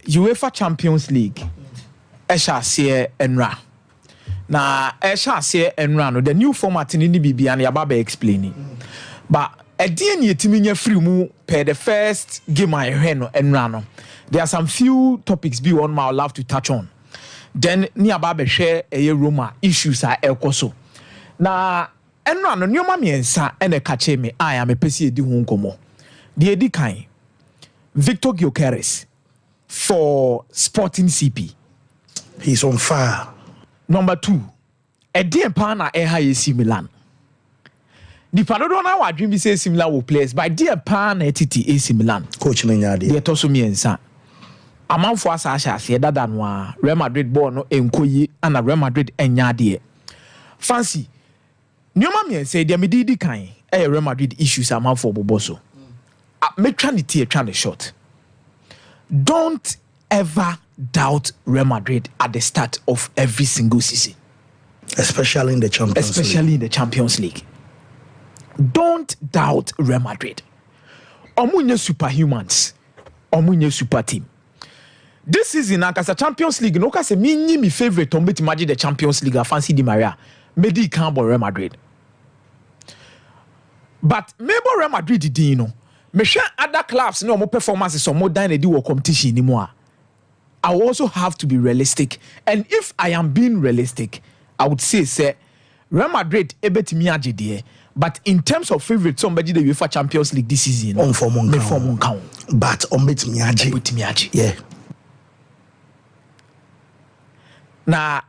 UEFA Champions League Eshase Enra. Na Eshase Enra no the new format in the BB and Yababe explaining. But a DNA timinya free mu per the first game I heard Enra no. There are some few topics be on my love to touch on. Then ni Ababe share a Roma issues are elkoso. Na Enra no nyoma miensa ene kache me I am a pesi edi hu nkomo. The edi kan Victor Gyökeres for Sporting CP. He's on fire. Number 2, Edi Empana AC Milan. The Panodona wa dream say AC Milan will players, but Edi Empana etiti AC Milan. Coach Ninyadi. The toso miensa. Amanfo asasha se dada no Real Madrid ball no enkoyi ana Real Madrid enyade. Fancy. Nyoma miensa de medidi kan Real Madrid issues amanfo boboso. Make try the short. Don't ever doubt Real Madrid at the start of every single season. Especially in the Champions League. Don't doubt Real Madrid. Omunye superhumans. Omunye super team. This season, as a Champions League, no kase me favorite to imagine the Champions League. I fancy Di Maria. Medi can't Real Madrid. But maybe Real Madrid did you know. Me share other clubs no more performances or more than they do a competition anymore. I also have to be realistic. And if I am being realistic, I would say Real Madrid ebetimi agede. But in terms of favorite somebody the UEFA Champions League this season, on for one count. But on betimi age. Yeah. Na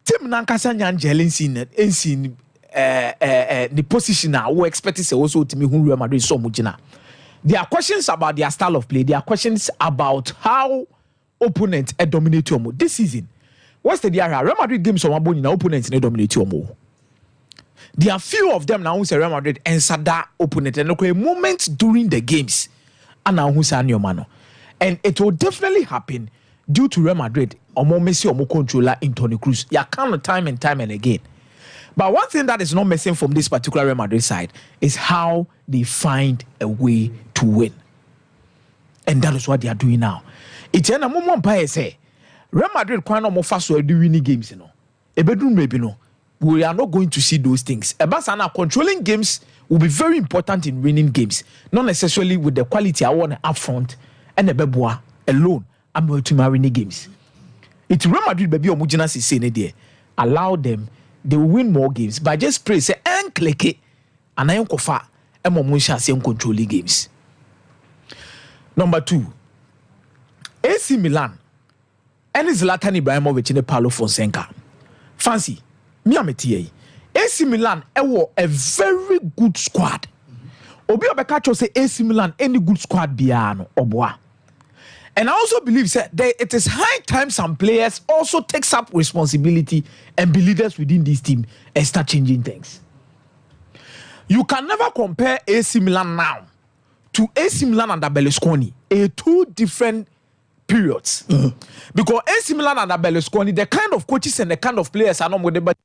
team nankasa nyanjelen sin the position now we expect is also to me who Real Madrid so mujina. There are questions about their style of play. There are questions about how opponents dominate you this season. What's the area? Real Madrid games on one opponents dominate you more. There are few of them now who say Real Madrid answer that opponent and okay moments during the games and now who say mano. And it will definitely happen due to Real Madrid or more Messi or more controller in Toni Kroos. You count time and time and again. But one thing that is not missing from this particular Real Madrid side is how they find a way to win. And that is what they are doing now. It's a moment by say Real Madrid quite no more fast to do winning games, you know. A bedroom maybe no. We are not going to see those things. Ebasana controlling games will be very important in winning games. Not necessarily with the quality I want up front and the Beboa alone. I'm going to win the games. It's Real Madrid baby omujina si say there. Allow them. They will win more games. But just pray, say, and click it. And I am kofa. And Momusha say, controlling games. Number 2, AC Milan. And Zlatan Ibrahimovic in the Paulo Fonseca. Fancy. Me ametiye. AC Milan, a very good squad. Obi Obekacho say AC Milan, any good squad biano, Oboa. And I also believe that it is high time some players also takes up responsibility and be leaders within this team and start changing things. You can never compare AC Milan now to AC Milan under Berlusconi. Two different periods. Mm-hmm. Because AC Milan under Berlusconi, the kind of coaches and the kind of players are not more but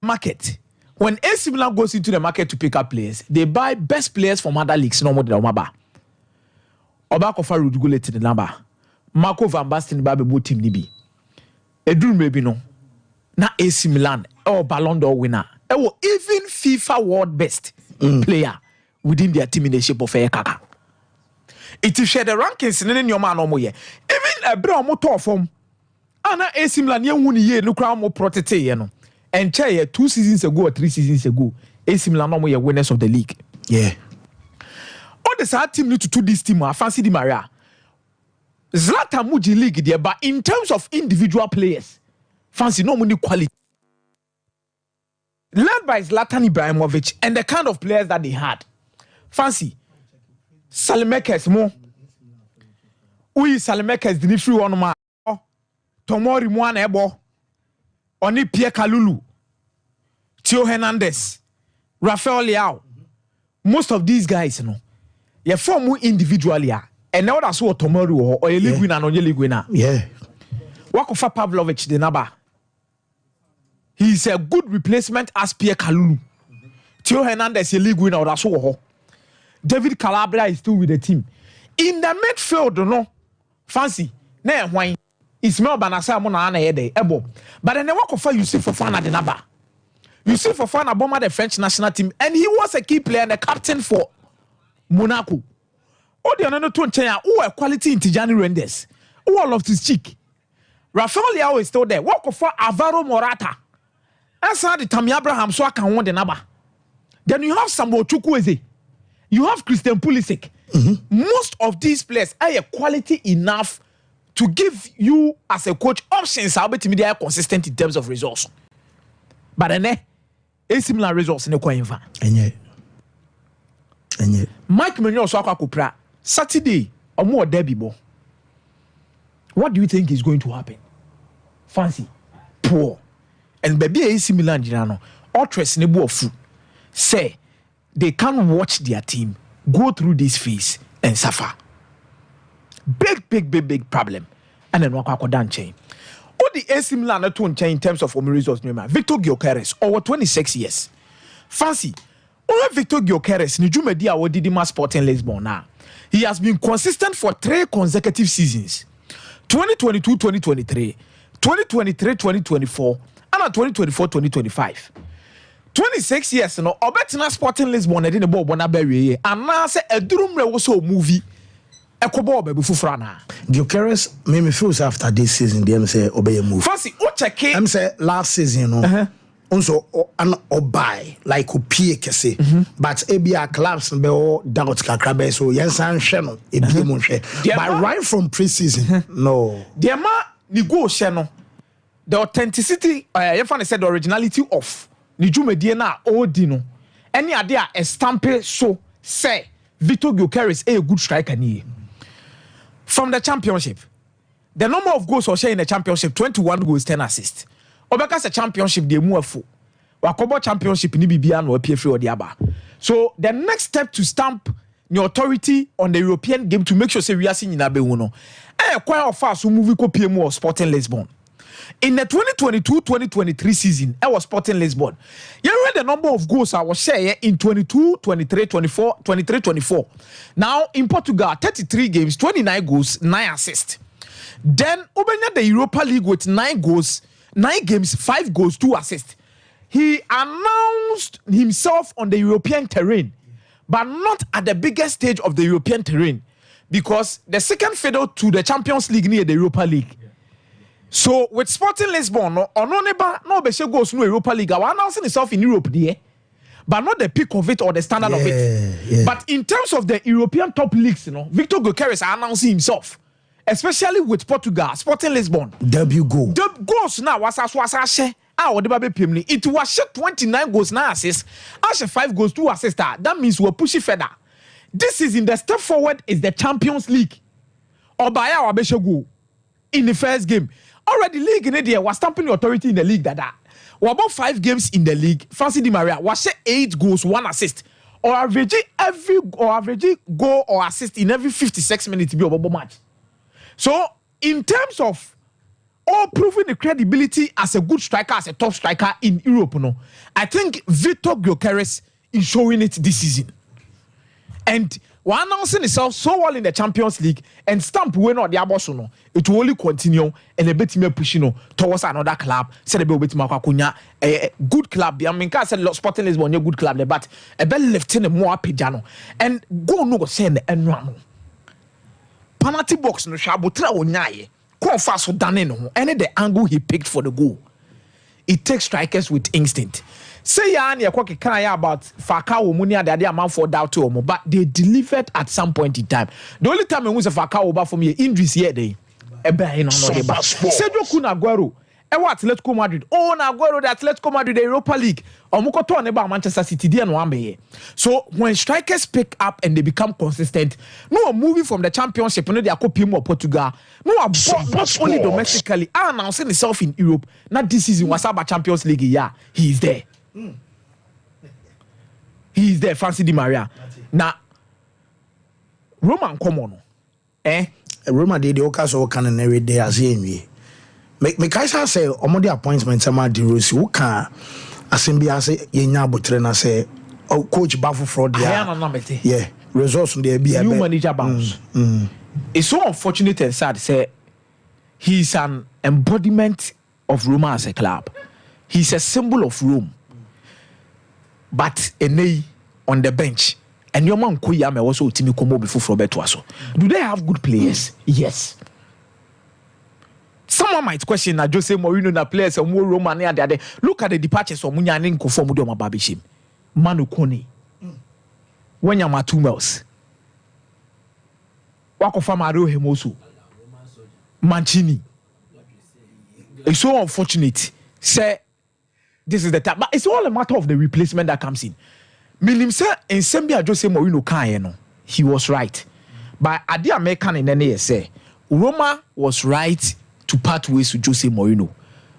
market. When AC Milan goes into the market to pick up players, they buy best players from other leagues. No more than Omaba. Obakofa Rudigule to the number. Marco Van Basten Babe team nibi. Edun maybe no. Na AC Milan or Ballon d'Or winner. Even FIFA world best player within their team in the shape of a kaka. It is share the rankings in your man no. Even a bro motor form. Ana AC Milan ye wuni ye no crown more protect ye no. And chair 2 seasons ago or 3 seasons ago, AC Milan no more winners of the league. Yeah. All the sad team need to do this team. I fancy Di Maria. Zlatan Muji league there, but in terms of individual players, fancy no money quality. Led by Zlatan Ibrahimovic and the kind of players that they had. Fancy. Salimekes mo. Oui, Salimekes didn't free one man. Tomori Mwane Ebo. Oni Pierre Kalulu. Theo Hernandez, Rafael Leao, most of these guys, you know, you form individually, and now that's what tomorrow or a league winner or a league winner. Yeah. Wakofa Pavlovic, the number. He's a good replacement as Pierre Kalulu. Theo Hernandez, a league winner, that's all. David Calabria is still with the team. In the midfield, no fancy. Nah, why? Ismail Banasa Mona Ana Ede, Ebo. But then the work of Yusuf Fofana the Naba. Yusuf Fofana bomber the French national team, and he was a key player and a captain for Monaco. Oh, the another two China, who are quality in Tijani Rendes, who all of this cheek. Rafael Leao is still there. Work of Alvaro Morata. That's how the Tammy Abraham so I can win the Naba. Then you have Sambo Chukwueze. You have Christian Pulisic. Most of these players are quality enough to give you as a coach options. I'll be to me they are consistent in terms of results. But then a similar results in the coin van. And Mike Menyo so akupra Saturday or more derby ball. What do you think is going to happen? Fancy, poor, and baby AC Milan Girano, Ultras nebo of food. Say they can't watch their team go through this phase and suffer. Big problem. And then walk down chain. All the AC Milan are to chain in terms of results. Victor Gyökeres over 26 years. Fancy. Over Victor Gyökeres, Nijumedia Odidima Sporting Lisbon now. He has been consistent for 3 consecutive seasons. 2022-2023, 2023-2024, and 2024-2025. 26 years no Obetina Sporting Lisbon na the ball Bonaberry and now say a drum also movie Ekobo be fufrana. Gyökeres me feels after this season them say obey move. Fancy o check it. I'm say last season no. Also an obai like opie kese but ebia clubs be o doubt kakra be so yensan hwe no ebie mu hwe. But right from pre-season no. The ma ni go hwe no. The authenticity you said the originality of ni dwumadie na odi no any ade a stamp so say Victor Gyökeres a good striker ni from the championship. The number of goals or share in the championship 21 goals 10 assists. Obeka se championship de mu afo. Wakobo championship ni bibia no apie free odi aba. So the next step to stamp the authority on the European game to make sure say we are seeing in abewu no. Quite of fast so move ko PM or Sporting Lisbon. In the 2022-2023 season, I was Sporting Lisbon. You read the number of goals I was share in 22, 23, 24, 23, 24. Now in Portugal, 33 games, 29 goals, 9 assists. Then Ubenya the Europa League with 9 goals, 9 games, 5 goals, 2 assists. He announced himself on the European terrain, but not at the biggest stage of the European terrain, because the second fiddle to the Champions League near the Europa League. So with Sporting Lisbon, no be goes no Europa League. I announcing himself in Europe there, but not the peak of it or the standard of it. Yeah. But in terms of the European top leagues, Victor Gyökeres announcing himself, especially with Portugal, Sporting Lisbon. Debut goal. The goals now was share. It was share 29 goals 9 assists. Share 5 goals 2 assists. That means we're pushing further. This is in the step forward is the Champions League. Obaya or Beshogo in the first game. Already league in India was stamping the authority in the league that. We're about 5 games in the league. Fancy Di Maria was 8 goals 1 assist. Or average goal or assist in every 56 minutes to be a match. So in terms of proving the credibility as a good striker, as a top striker in Europe, I think Victor Gyökeres is showing it this season. And we're announcing itself so well in the Champions League and stamp we not the aboso it will only continue and a bit more pushing towards another club. Said a bit more a good club. I mean, I said Sporting Lisbon, a good club, but a bell left in a more pijano and go no go send and run. Penalty box no shabutra onyaye. Go fast so done no any the angle he picked for the goal. It takes strikers with instinct. Say ya and ya about Falcao Munia that they amount for doubt to but they delivered at some point in time. The only time I was a Falcao over for me injuries here they Cedric Aguero Atletico Madrid. Oh, Aguero the Atletico Madrid the Europa League. Omukoto about Manchester City there no ambe. So when strikers pick up and they become consistent, no moving from the championship, no they are copying more Portugal. No not only domestically, announcing himself in Europe. Not this season was about Champions League. Yeah, he is there. He is there, Fancy Di Maria. Now, Roman come on. Roma did the Okaso can every day as anyway. me kaisa say omodi appointment ama De Rossi wo kan asembia say yenya abotre na say coach Bafo fraud there. Yeah, results there be new manager bounce. It's so unfortunate and sad. Say he's an embodiment of Roma as a club. He's a symbol of Rome. But Enei on the bench. And your man Koyame also Timi Komo before Roberto Aso. Do they have good players? Yes. Someone might question that Jose Mourinho na players and more Roman there. Look at the departures of Munyanin Kofomu Doma Babishim. Manu Kone. When you're my 2 miles. Wako Famaro Hemosu. Mancini. It's so unfortunate. Say, this is the time. But it's all a matter of the replacement that comes in. Minim say in Sembia Jose Mourinho can he was right. But Adi American in any say Roma was right to part ways with Jose Mourinho.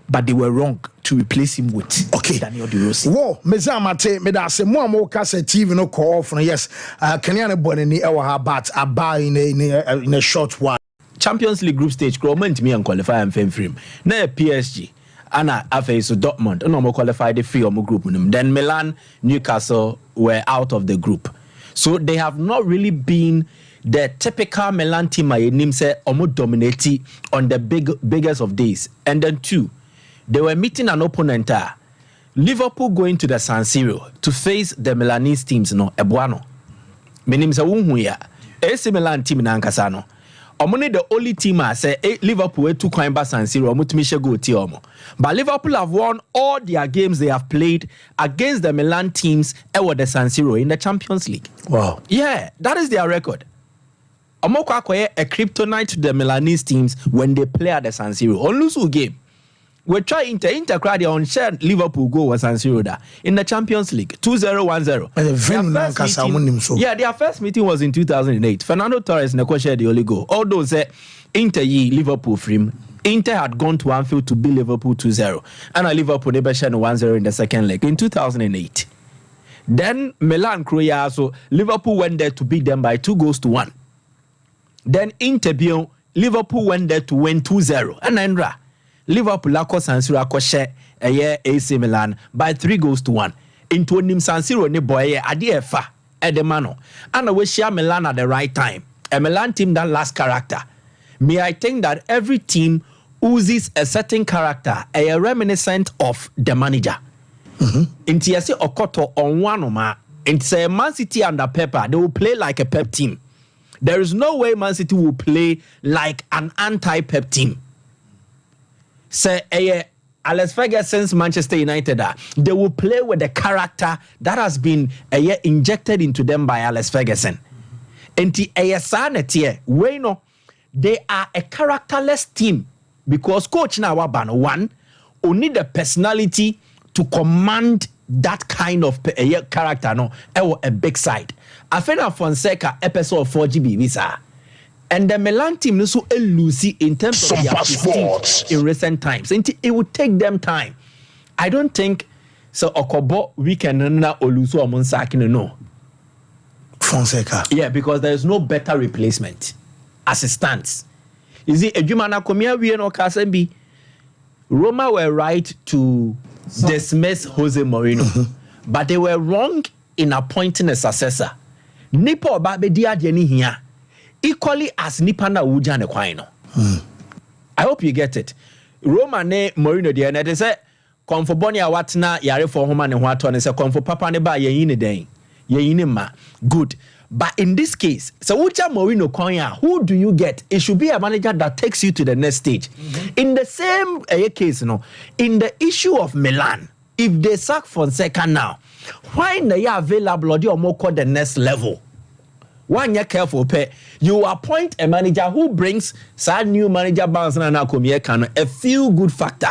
But they were wrong to replace him with Daniel De Rossi. Whoa, Mezamate, Medase, more Casa TV no call from yes, Kenyana Bonani, our bat, a bar in a short while. Champions League group stage, Crowman me and qualify and fame frame. Na PSG, Anna Afe so Dortmund, no more qualified the free group. Then Milan, Newcastle were out of the group. So they have not really been the typical Milan team I name say almost dominating on the biggest of days. And then 2. They were meeting an opponent, Liverpool going to the San Siro to face the Milanese teams, Ebuano. Meaning, AC Milan team in Ankasano. Omoni the only team I say Liverpool to climb back San Siro, Mutimisha go Tiomo. But Liverpool have won all their games they have played against the Milan teams at the San Siro in the Champions League. Wow. Yeah, that is their record. Omoko acquire a kryptonite to the Milanese teams when they play at the San Siro. On lose game. We try Inter crowd on shared Liverpool go was San Siro in the Champions League 2-0-1-0. Yeah, their first meeting was in 2008. Fernando Torres never shared the only goal. Although say Inter Liverpool frame, Inter had gone to Anfield to beat Liverpool 2-0, and Liverpool never shared 1-0 in the second leg in 2008. Then Milan Croatia, so Liverpool went there to beat them by 2-1. Then Inter Liverpool went there to win 2-0, and then Liverpool akọ San Siro akọhye AC Milan by 3-1. Into nim San Siro ne boy ade efa edemano. And we share Milan at the right time. A Milan team that last character. Me I think that every team oozes a certain character, a reminiscent of the manager. Inti yesi Okoto on one ma. Inti say Man City under Pepper, they will play like a Pep team. There is no way Man City will play like an anti-Pep team. Say Alex Ferguson's Manchester United, they will play with the character that has been injected into them by Alex Ferguson. And they are a characterless team because coach now one only the personality to command that kind of character a big side. Afena Fonseca episode 4GB visa. And the Milan team also elusive in terms of their prestige in recent times. It would take them time. I don't think so. Okobo weekend na olusu amonsaki no. Fonseca. Yeah, because there is no better replacement as it stands. Is it Ejumana Komia we no Kasembi? Roma were right to dismiss Jose Mourinho, but they were wrong in appointing a successor. Nipo Babedia Jeni here. Equally as Nipana Uja ne Kwino. I hope you get it. Roma ne Mourinho de na they say come for Bonia Watna yare for home and what and say come for Papa ne ba ye yin den. Ye yin ma. Good. But in this case, so Uja Mourinho Konya, who do you get? It should be a manager that takes you to the next stage. In the same case, in the issue of Milan, if they sack Fonseca now, why they are available or more call the next level? One year careful pay. You appoint a manager who brings sad new manager bounce na a feel good factor.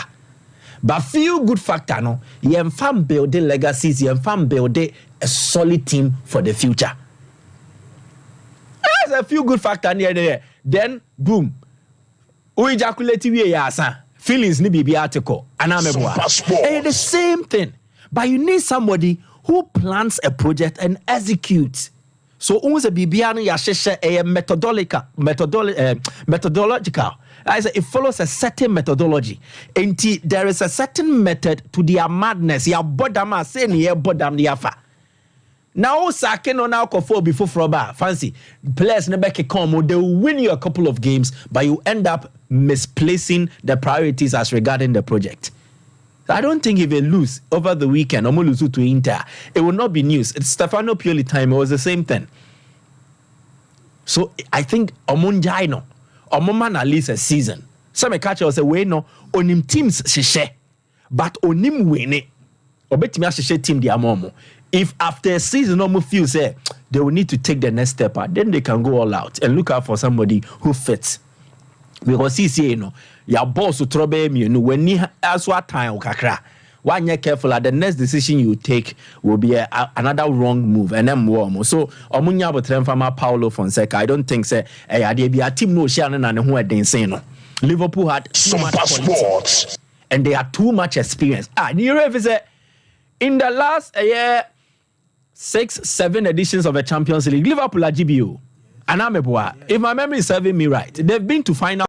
But feel good factor no, you farm building legacies, you farm building a solid team for the future. There's a feel good factor near there. Then boom. We ejaculate we yasa. Feelings ni bibi article. The same thing. But you need somebody who plans a project and executes. So unse bibia no ya hyehyɛ methodological I say it follows a certain methodology. And there is a certain method to their madness. Ya bodam say ni bodam yafa. Now Sake no now for before Froba fancy players never can come. They will win you a couple of games, but you end up misplacing the priorities as regarding the project. I don't think if they lose over the weekend, lose to Inter, it will not be news. It's Stefano Pioli time. It was the same thing. So I think Omunjaino, Omoman at least a season. Some catcher say we no onim teams sheshe, but onim wene. Obetimi sheshe team di amomo. If after a season no feel say they will need to take the next step out, then they can go all out and look out for somebody who fits. Because you know, your boss will trouble you when you as what time kakra. When you're careful, the next decision you take will be another wrong move, and then more. So, Omunya Botremfama Paulo Fonseca, I don't think say a team no Shannon and who are dancing. Liverpool had so much quality, and they had too much experience. In the last 6-7 editions of the Champions League, Liverpool are GBO. And I'm if my memory is serving me right, they've been to final